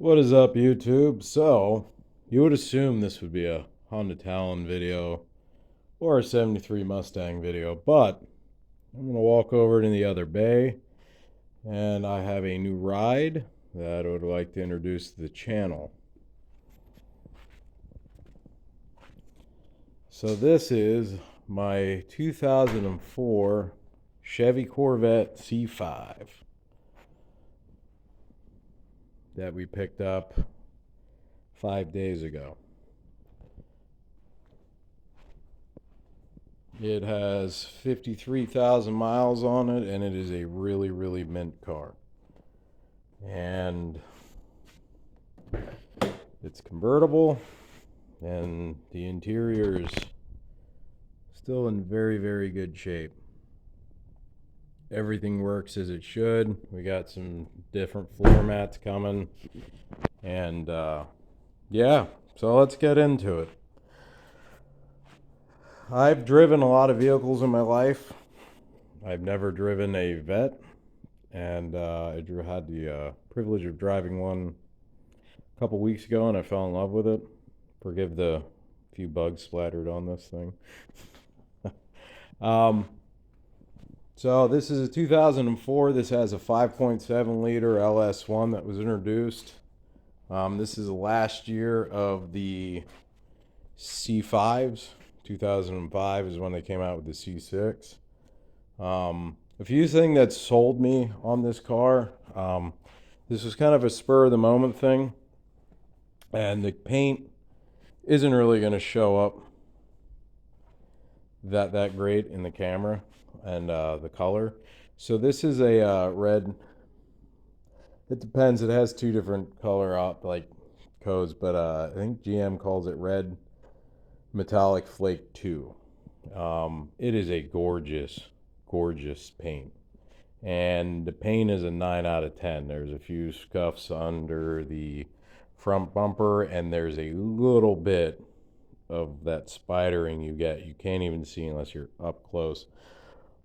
What is up, YouTube? So, you would assume this would be a Honda Talon video or a 73 Mustang video, but I'm going to walk over to the other bay and I have a new ride that I would like to introduce to the channel. So this is my 2004 Chevy Corvette C5 that we picked up 5 days ago. It has 53,000 miles on it, and it is a really, really mint car. And it's convertible, and the interior is still in very, very good shape. Everything works as it should. We got some different floor mats coming, and yeah, so let's get into it. I've driven a lot of vehicles in my life. I've never driven a Vette, and I had the privilege of driving one a couple weeks ago, and I fell in love with it. Forgive the few bugs splattered on this thing. So this is a 2004. This has a 5.7 liter LS1 that was introduced. This is the last year of the C5s. 2005 is when they came out with the C6. A few things that sold me on this car. This was kind of a spur of the moment thing, and the paint isn't really going to show up that great in the camera, and the color. So this is a red. It depends. It has two different color codes, but I think GM calls it red metallic flake 2. It is a gorgeous paint, and the paint is a 9 out of 10. There's a few scuffs under the front bumper, and there's a little bit of that spidering you can't even see unless you're up close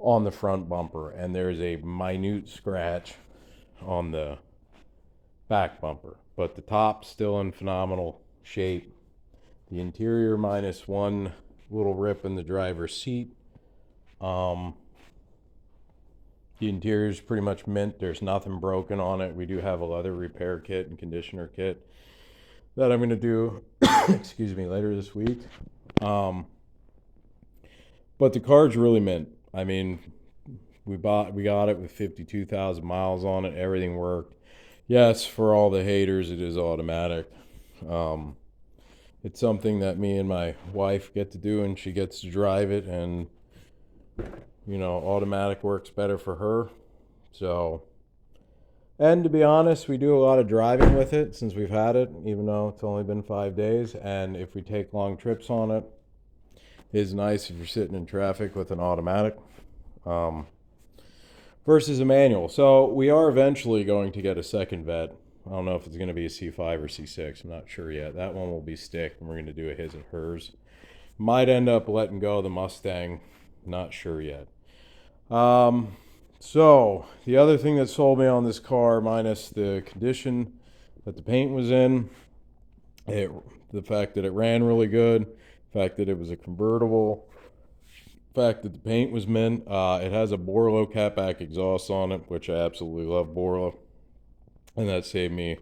on the front bumper, and there's a minute scratch on the back bumper, but the top's still in phenomenal shape. The interior minus one little rip in the driver's seat. The interior is pretty much mint. There's nothing broken on it. We do have a leather repair kit and conditioner kit that I'm going to do excuse me, later this week. But the car's really mint. I mean, we got it with 52,000 miles on it. Everything worked. Yes, for all the haters, it is automatic. It's something that me and my wife get to do, and she gets to drive it, and automatic works better for her. So, and to be honest, we do a lot of driving with it since we've had it, even though it's only been 5 days. And if we take long trips on it, it's nice if you're sitting in traffic with an automatic versus a manual. So we are eventually going to get a second Vette. I don't know if it's going to be a C5 or C6. I'm not sure yet. That one will be stick, and we're going to do a his and hers. Might end up letting go of the Mustang. Not sure yet. So the other thing that sold me on this car, minus the condition that the paint was in, the fact that it ran really good, the fact that it was a convertible, the fact that the paint was mint. It has a Borla catback exhaust on it, which I absolutely love Borla, and that saved me,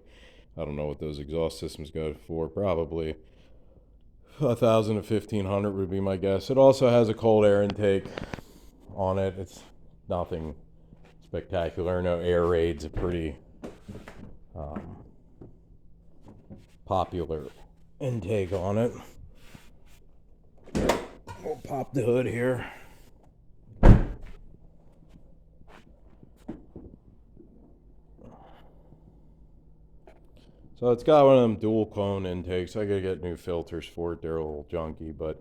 I don't know what those exhaust systems go for, probably 1,000 to 1,500 would be my guess. It also has a cold air intake on it. It's nothing spectacular. No air raids. A pretty popular intake on it. We'll pop the hood here. So it's got one of them dual cone intakes. I gotta get new filters for it. They're a little junky, but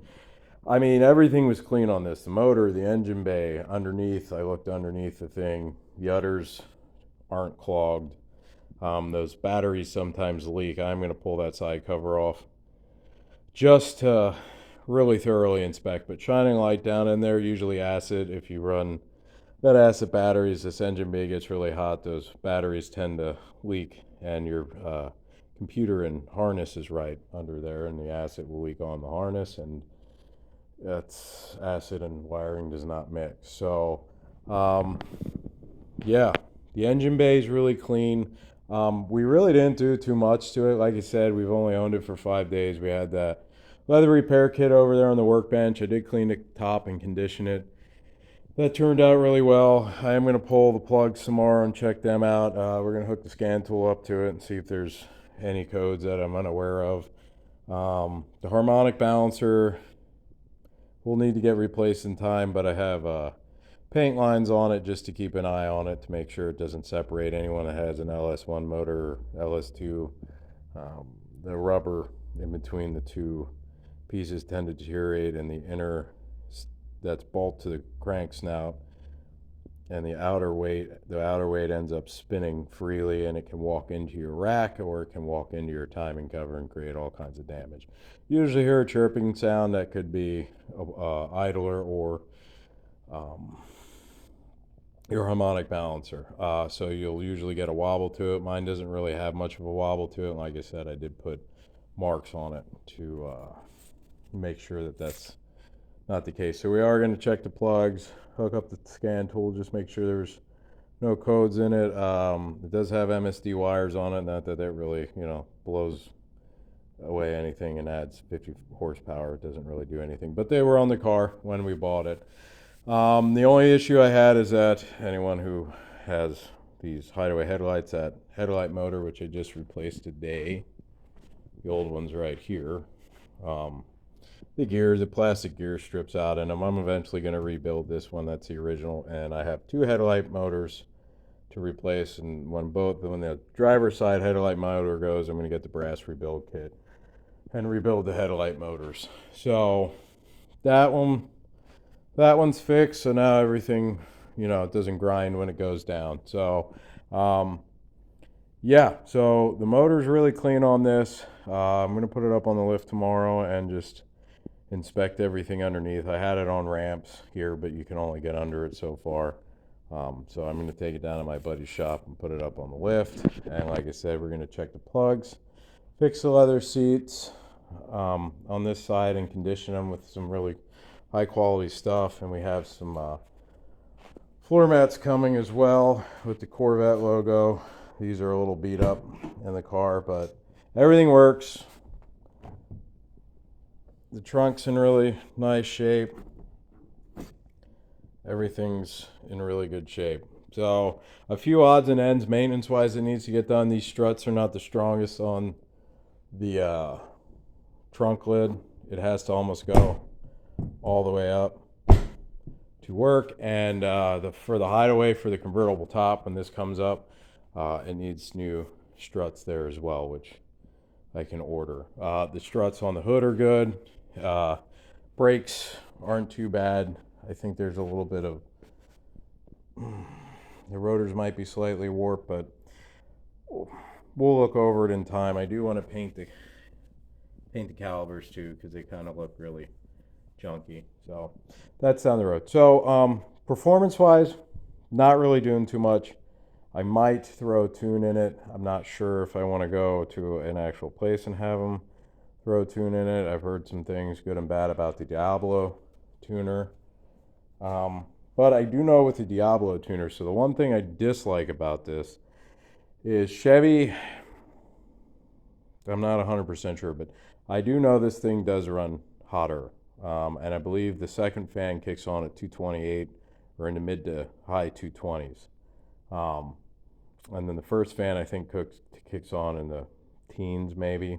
I mean, everything was clean on this. The motor, the engine bay, underneath, I looked underneath the thing. The udders aren't clogged. Those batteries sometimes leak. I'm going to pull that side cover off just to really thoroughly inspect. But shining light down in there, usually acid. If you run lead acid batteries, this engine bay gets really hot. Those batteries tend to leak, and your computer and harness is right under there, and the acid will leak on the harness, and that's acid and wiring does not mix. So yeah, the engine bay is really clean. We really didn't do too much to it. Like I said, we've only owned it for 5 days. We had that leather repair kit over there on the workbench. I did clean the top and condition it. That turned out really well. I am going to pull the plugs tomorrow and check them out. We're going to hook the scan tool up to it and see if there's any codes that I'm unaware of. The harmonic balancer will need to get replaced in time, but I have paint lines on it just to keep an eye on it to make sure it doesn't separate. Anyone that has an LS1 motor or LS2, the rubber in between the two pieces tend to deteriorate, and the inner that's bolt to the crank snout and the outer weight ends up spinning freely, and it can walk into your rack or it can walk into your timing cover and create all kinds of damage. You usually hear a chirping sound that could be idler or your harmonic balancer. So you'll usually get a wobble to it. Mine doesn't really have much of a wobble to it. Like I said, I did put marks on it to make sure that that's not the case. So we are going to check the plugs, hook up the scan tool, just make sure there's no codes in it. It does have MSD wires on it, not that really, blows away anything and adds 50 horsepower. It doesn't really do anything, but they were on the car when we bought it. The only issue I had is that anyone who has these Hideaway headlights, that headlight motor, which I just replaced today, the old one's right here, the plastic gear strips out in them. I'm eventually going to rebuild this one. That's the original, and I have two headlight motors to replace, and when the driver's side headlight motor goes, I'm going to get the brass rebuild kit and rebuild the headlight motors. So that one's fixed, so now everything, it doesn't grind when it goes down. So yeah, so the motor's really clean on this. I'm going to put it up on the lift tomorrow and just inspect everything underneath. I had it on ramps here, but you can only get under it so far. So I'm going to take it down to my buddy's shop and put it up on the lift. And like I said, we're going to check the plugs, fix the leather seats on this side, and condition them with some really high quality stuff. And we have some floor mats coming as well with the Corvette logo. These are a little beat up in the car, but everything works. The trunk's in really nice shape. Everything's in really good shape. So a few odds and ends maintenance wise that needs to get done. These struts are not the strongest on the trunk lid. It has to almost go all the way up to work. And for the Hideaway, for the convertible top, when this comes up, it needs new struts there as well, which I can order. The struts on the hood are good. Brakes aren't too bad. I think there's a little bit of the rotors might be slightly warped, but we'll look over it in time. I do want to paint the calipers too, because they kind of look really junky. So that's down the road. So performance wise, not really doing too much. I might throw a tune in it. I'm not sure if I want to go to an actual place and have them throw a tune in it. I've heard some things good and bad about the Diablo tuner. But I do know with the Diablo tuner, so the one thing I dislike about this is Chevy, I'm not 100% sure, but I do know this thing does run hotter. And I believe the second fan kicks on at 228 or in the mid to high 220s. And then the first fan, I think, kicks on in the teens maybe.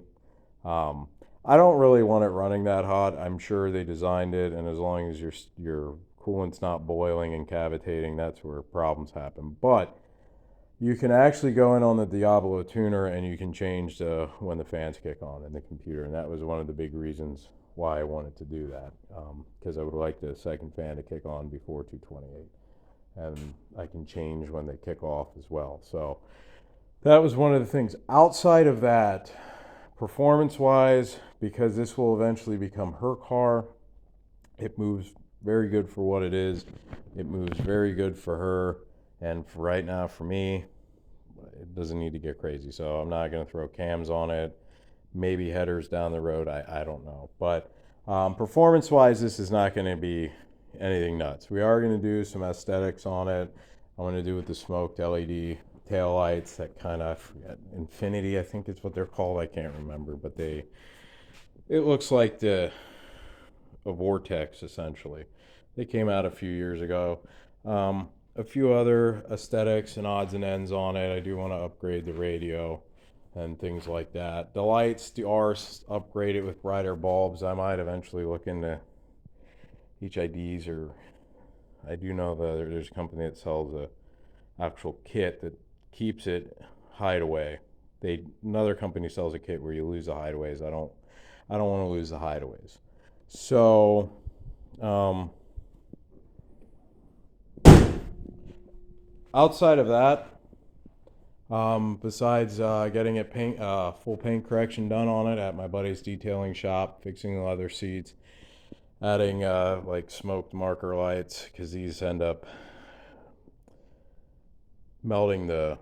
I don't really want it running that hot. I'm sure they designed it, and as long as your coolant's not boiling and cavitating, that's where problems happen. But you can actually go in on the Diablo tuner and you can change when the fans kick on in the computer, and that was one of the big reasons why I wanted to do that, because I would like the second fan to kick on before 228, and I can change when they kick off as well. So that was one of the things. Outside of that, performance-wise, because this will eventually become her car, it moves very good for what it is. It moves very good for her, and for right now, for me, it doesn't need to get crazy. So I'm not going to throw cams on it. Maybe headers down the road. I don't know. But performance wise, this is not going to be anything nuts. We are going to do some aesthetics on it. I want to do with the smoked LED tail lights, that kind of infinity, I think is what they're called. I can't remember, but it looks like a vortex essentially. They came out a few years ago. A few other aesthetics and odds and ends on it. I do want to upgrade the radio and things like that. The lights are upgraded with brighter bulbs. I might eventually look into HIDs, or I do know that there's a company that sells a actual kit that keeps it hideaway. Another company sells a kit where you lose the hideaways. I don't want to lose the hideaways. So outside of that, besides getting it full paint correction done on it at my buddy's detailing shop, fixing the leather seats, adding like smoked marker lights, because these end up melting the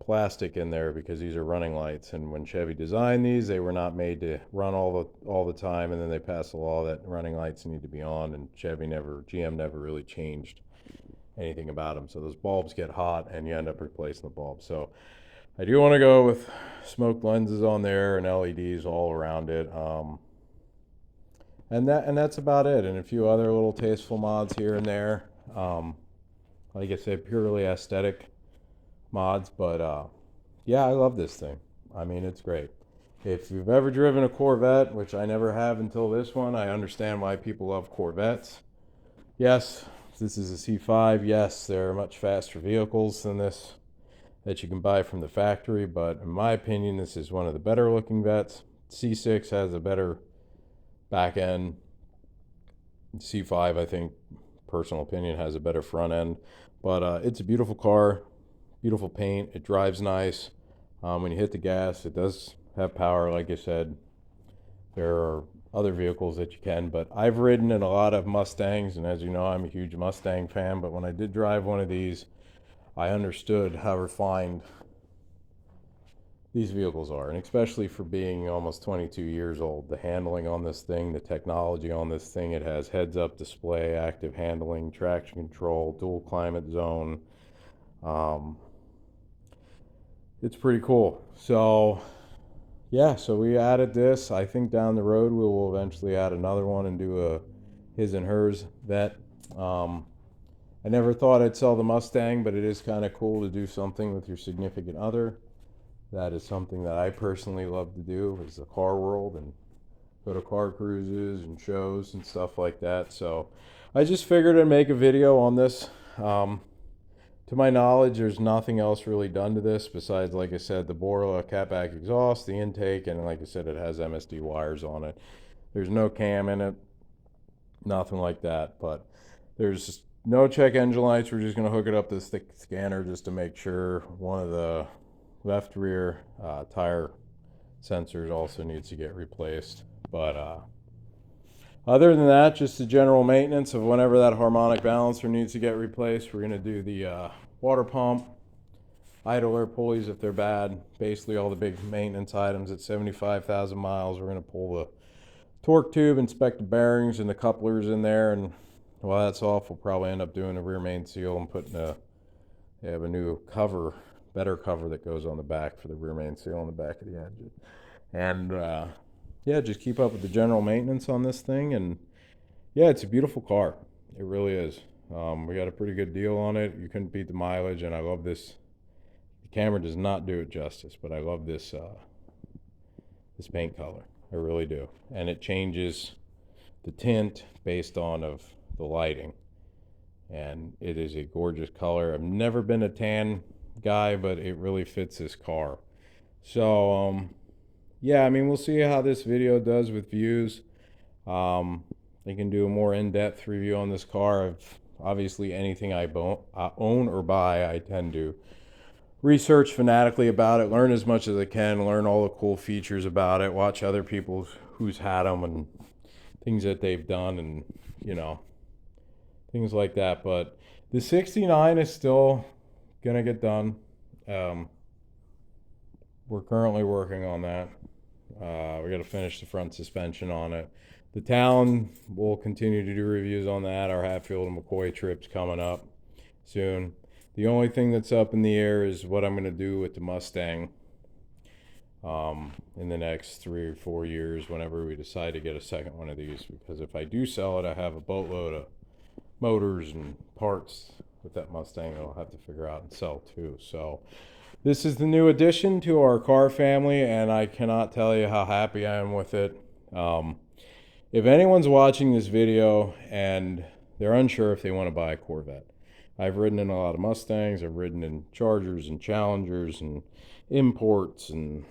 plastic in there because these are running lights, and when Chevy designed these, they were not made to run all the time, and then they passed a law that running lights need to be on, and GM never really changed anything about them. So those bulbs get hot and you end up replacing the bulb. So I do want to go with smoked lenses on there and LEDs all around it. And that's about it. And a few other little tasteful mods here and there. Like I said, purely aesthetic mods, but yeah, I love this thing. I mean, it's great. If you've ever driven a Corvette, which I never have until this one, I understand why people love Corvettes. Yes, this is a C5. Yes, there are much faster vehicles than this that you can buy from the factory, but in my opinion, this is one of the better looking vets. C6 has a better back end. C5, I think, personal opinion, has a better front end, but it's a beautiful car, beautiful paint. It drives nice. When you hit the gas, it does have power. Like I said, there are other vehicles that you can, but I've ridden in a lot of Mustangs, and as you know, I'm a huge Mustang fan, but when I did drive one of these, I understood how refined these vehicles are, and especially for being almost 22 years old. The handling on this thing, the technology on this thing, it has heads-up display, active handling, traction control, dual climate zone. It's pretty cool. So yeah, so we added this. I think down the road we will eventually add another one and do a his and hers vet. I never thought I'd sell the Mustang, but it is kind of cool to do something with your significant other. That is something that I personally love to do, is the car world, and go to car cruises and shows and stuff like that. So I just figured I'd make a video on this. To my knowledge, there's nothing else really done to this besides, like I said, the Borla catback exhaust, the intake, and like I said, it has MSD wires on it. There's no cam in it, nothing like that, but there's no check engine lights. We're just going to hook it up to the stick scanner just to make sure. One of the left rear tire sensors also needs to get replaced, but other than that, just the general maintenance of whenever that harmonic balancer needs to get replaced. We're going to do the water pump, idler pulleys if they're bad, basically all the big maintenance items. At 75,000 miles, we're going to pull the torque tube, inspect the bearings and the couplers in there, and while that's off, we'll probably end up doing a rear main seal and putting they have a new cover, better cover that goes on the back for the rear main seal on the back of the engine. And yeah, just keep up with the general maintenance on this thing. And yeah, it's a beautiful car. It really is. We got a pretty good deal on it. You couldn't beat the mileage, and I love this. The camera does not do it justice, but I love this this paint color. I really do. And it changes the tint based on of the lighting. And it is a gorgeous color. I've never been a tan guy, but it really fits this car. So yeah, I mean, we'll see how this video does with views. I can do a more in-depth review on this car. Obviously, anything I own or buy, I tend to research fanatically about it, learn as much as I can, learn all the cool features about it, watch other people who's had them and things that they've done, and you know, things like that. But the 69 is still gonna get done. we're currently working on that. We got to finish the front suspension on it. The Talon, we'll continue to do reviews on that. Our Hatfield and McCoy trip's coming up soon. The only thing that's up in the air is what I'm going to do with the Mustang in the next 3 or 4 years whenever we decide to get a second one of these. Because if I do sell it, I have a boatload of motors and parts with that Mustang that I'll have to figure out and sell too. So this is the new addition to our car family, and I cannot tell you how happy I am with it. If anyone's watching this video and they're unsure if they want to buy a Corvette, I've ridden in a lot of Mustangs, I've ridden in Chargers and Challengers and imports and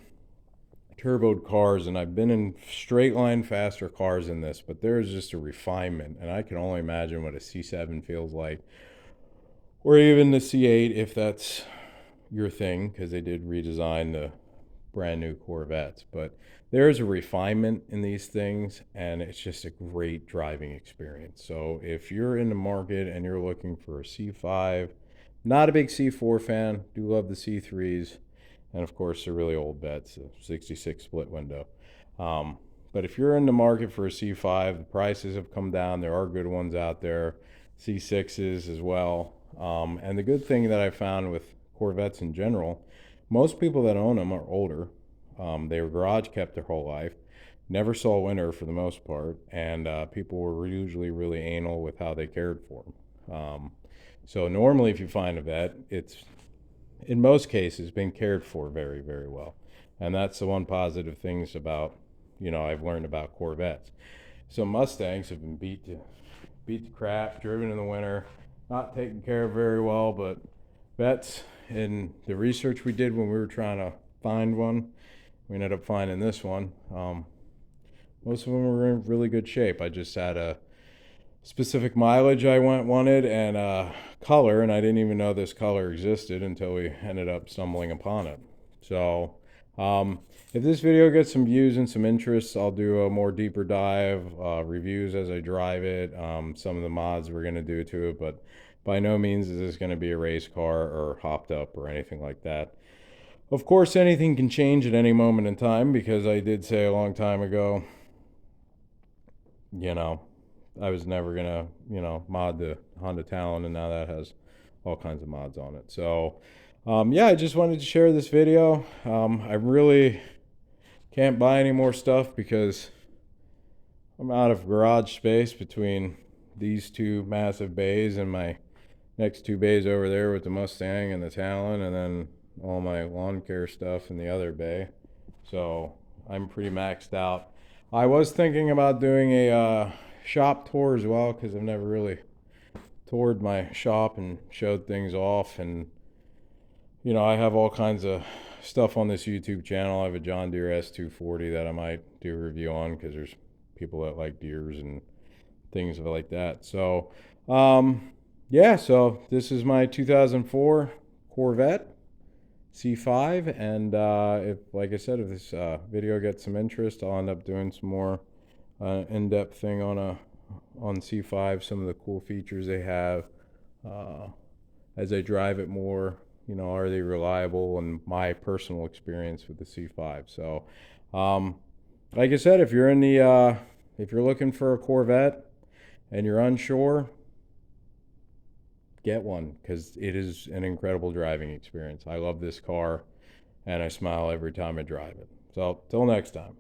turboed cars, and I've been in straight line faster cars in this, but there's just a refinement, and I can only imagine what a C7 feels like, or even the C8 if that's your thing, because they did redesign the brand new Corvettes. But there's a refinement in these things, and it's just a great driving experience. So if you're in the market and you're looking for a C5, not a big C4 fan, do love the C3s, and of course the really old vets, the 66 split window. But if you're in the market for a C5, the prices have come down. There are good ones out there, C6s as well. And the good thing that I found with Corvettes in general, most people that own them are older. They were garage kept their whole life, never saw winter for the most part, and people were usually really anal with how they cared for them. So normally if you find a vet, it's in most cases been cared for very, very well. And that's the one positive things about, I've learned about Corvettes. So Mustangs have been beat to crap, driven in the winter, not taken care of very well, but vets, in the research we did when we were trying to find one, we ended up finding this one. Most of them were in really good shape. I just had a specific mileage I wanted and color, and I didn't even know this color existed until we ended up stumbling upon it. So if this video gets some views and some interest, I'll do a more deeper dive, reviews as I drive it, some of the mods we're going to do to it, but by no means is this going to be a race car or hopped up or anything like that. Of course, anything can change at any moment in time, because I did say a long time ago, I was never going to, mod the Honda Talon, and now that has all kinds of mods on it. So, yeah, I just wanted to share this video. I really can't buy any more stuff because I'm out of garage space between these two massive bays and my next two bays over there with the Mustang and the Talon, and then all my lawn care stuff in the other bay. So I'm pretty maxed out. I was thinking about doing a shop tour as well, because I've never really toured my shop and showed things off. And I have all kinds of stuff on this YouTube channel. I have a John Deere S240 that I might do a review on, because there's people that like deers and things like that. So yeah, so this is my 2004 Corvette C5, and if, like I said, if this video gets some interest, I'll end up doing some more in-depth thing on C5, some of the cool features they have as I drive it more. Are they reliable, and my personal experience with the C5. So like I said, if you're in the if you're looking for a Corvette and you're unsure, get one, because it is an incredible driving experience. I love this car, and I smile every time I drive it. So till next time.